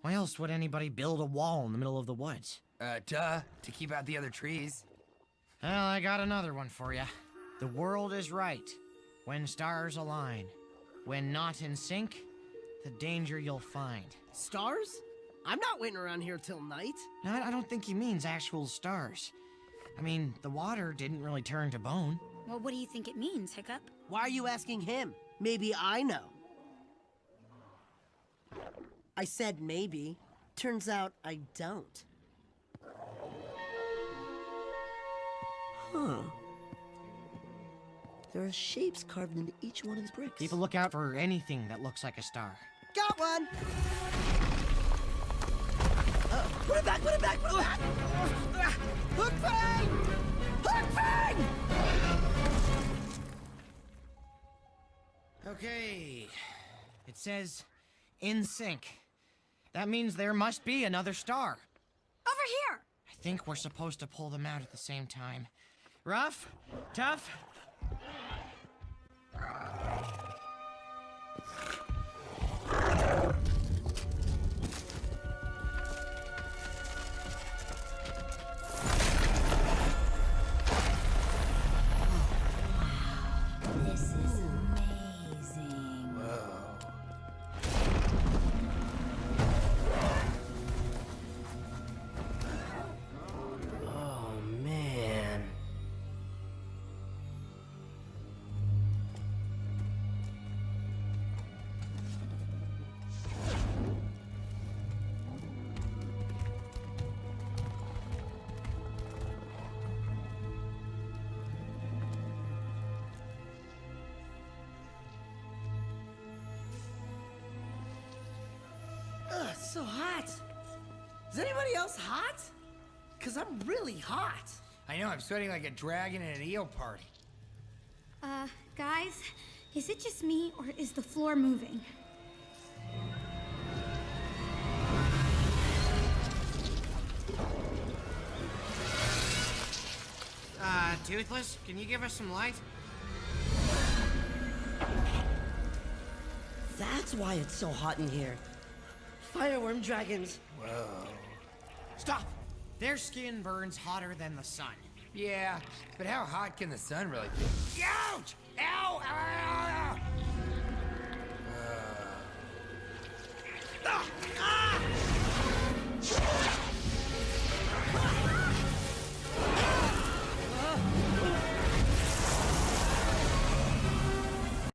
Why else would anybody build a wall in the middle of the woods? To keep out the other trees. Well, I got another one for you. The world is right when stars align. When not in sync, the danger you'll find. Stars? I'm not waiting around here till night. No, I don't think he means actual stars. I mean, the water didn't really turn to bone. Well, what do you think it means, Hiccup? Why are you asking him? Maybe I know. I said maybe. Turns out I don't. Huh. There are shapes carved into each one of these bricks. Keep a lookout for anything that looks like a star. Got one! Put it back! Put it back! Put it back! Hook bang! Hook bang! Okay. It says in sync. That means there must be another star. Over here! I think we're supposed to pull them out at the same time. Rough? Tough? This is amazing. Oh, man. Ugh, it's so hot. Is anybody else hot? Because I'm really hot. I know, I'm sweating like a dragon at an eel party. Guys, is it just me, or is the floor moving? Toothless, can you give us some light? That's why it's so hot in here. Fireworm dragons. Whoa. Stop! Their skin burns hotter than the sun. Yeah, but how hot can the sun really be? Ouch! Ow! Ow!